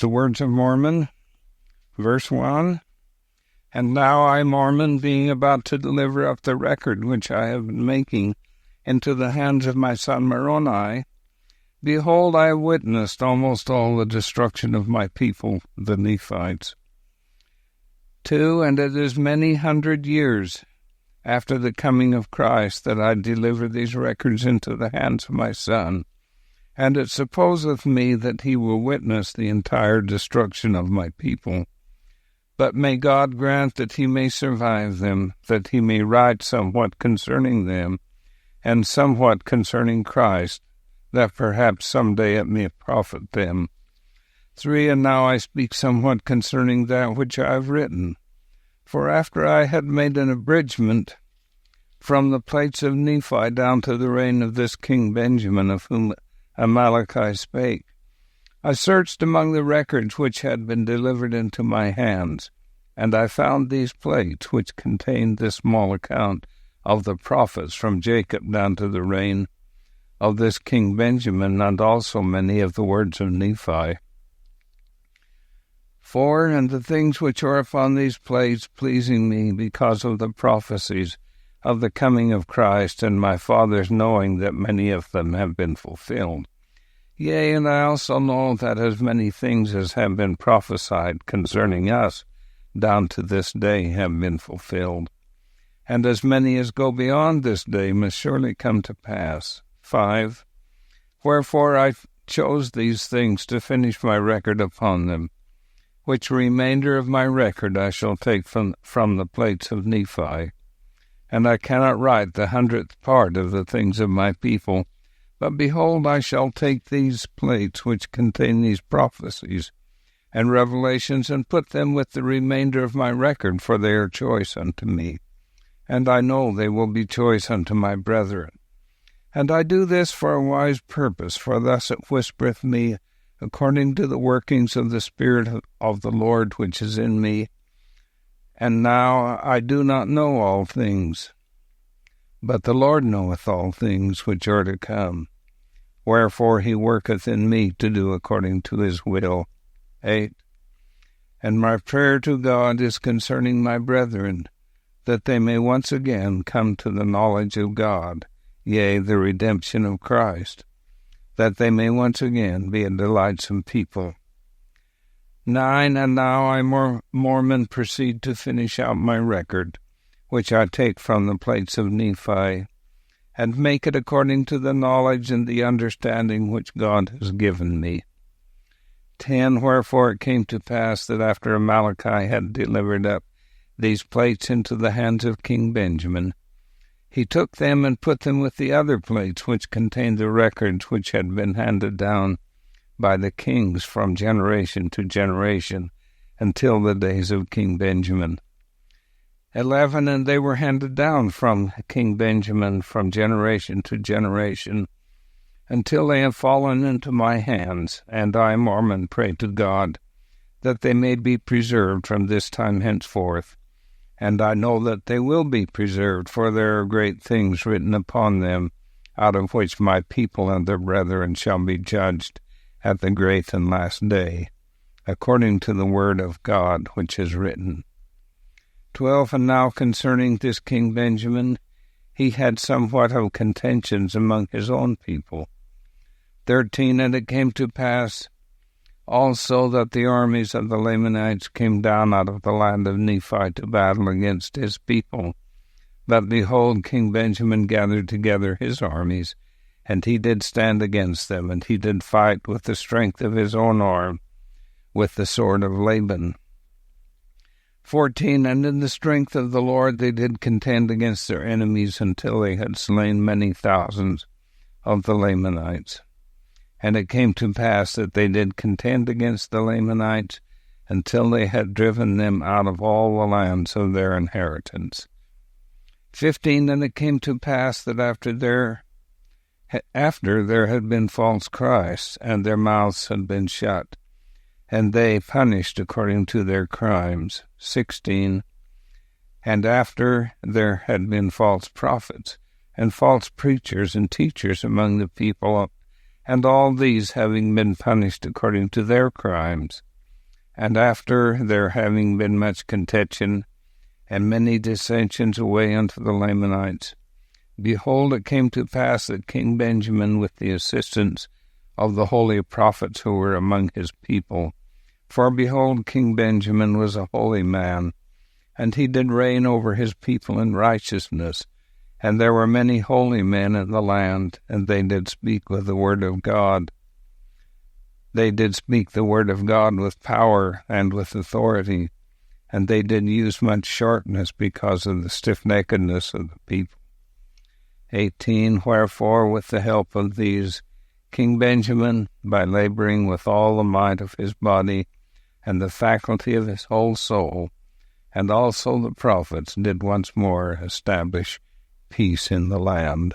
The Words of Mormon, verse 1. And now I, Mormon, being about to deliver up the record which I have been making into the hands of my son Moroni, behold, I have witnessed almost all the destruction of my people, the Nephites. 2. And it is many hundred years after the coming of Christ that I deliver these records into the hands of my son, and it supposeth me that he will witness the entire destruction of my people. But may God grant that he may survive them, that he may write somewhat concerning them, and somewhat concerning Christ, that perhaps some day it may profit them. 3. And now I speak somewhat concerning that which I have written. For after I had made an abridgment from the plates of Nephi down to the reign of this king Benjamin, of whom Amaleki spake, I searched among the records which had been delivered into my hands, and I found these plates which contained this small account of the prophets from Jacob down to the reign of this king Benjamin, and also many of the words of Nephi. 4. And the things which are upon these plates pleasing me because of the prophecies of the coming of Christ, and my fathers knowing that many of them have been fulfilled. Yea, and I also know that as many things as have been prophesied concerning us down to this day have been fulfilled. And as many as go beyond this day must surely come to pass. 5. Wherefore I chose these things to finish my record upon them, which remainder of my record I shall take from the plates of Nephi. And I cannot write the 100th part of the things of my people, but behold, I shall take these plates which contain these prophecies and revelations, and put them with the remainder of my record, for they are choice unto me. And I know they will be choice unto my brethren. And I do this for a wise purpose, for thus it whispereth me, according to the workings of the Spirit of the Lord which is in me. And now I do not know all things, but the Lord knoweth all things which are to come. Wherefore he worketh in me to do according to his will. 8. And my prayer to God is concerning my brethren, that they may once again come to the knowledge of God, yea, the redemption of Christ, that they may once again be a delightsome people. 9. And now I, Mormon, proceed to finish out my record, which I take from the plates of Nephi, and make it according to the knowledge and the understanding which God has given me. 10. Wherefore it came to pass that after Amaleki had delivered up these plates into the hands of King Benjamin, he took them and put them with the other plates which contained the records which had been handed down by the kings from generation to generation until the days of King Benjamin. 11. And they were handed down from King Benjamin from generation to generation until they have fallen into my hands, and I, Mormon, pray to God that they may be preserved from this time henceforth. And I know that they will be preserved, for there are great things written upon them, out of which my people and their brethren shall be judged at the great and last day, according to the word of God which is written. 12. And now concerning this King Benjamin, he had somewhat of contentions among his own people. 13. And it came to pass also that the armies of the Lamanites came down out of the land of Nephi to battle against his people. But behold, King Benjamin gathered together his armies, and he did stand against them, and he did fight with the strength of his own arm, with the sword of Laban. 14. And in the strength of the Lord they did contend against their enemies until they had slain many thousands of the Lamanites. And it came to pass that they did contend against the Lamanites until they had driven them out of all the lands of their inheritance. 15. And it came to pass that after there had been false Christs, and their mouths had been shut, and they punished according to their crimes. 16. And after there had been false prophets, and false preachers and teachers among the people, and all these having been punished according to their crimes. And after there having been much contention, and many dissensions away unto the Lamanites, behold, it came to pass that King Benjamin, with the assistance of the holy prophets who were among his people, for behold, King Benjamin was a holy man, and he did reign over his people in righteousness, and there were many holy men in the land, and they did speak with the word of God. They did speak the word of God with power and with authority, and they did use much sharpness because of the stiff-neckedness of the people. 18. Wherefore, with the help of these, King Benjamin, by laboring with all the might of his body and the faculty of his whole soul, and also the prophets, did once more establish peace in the land.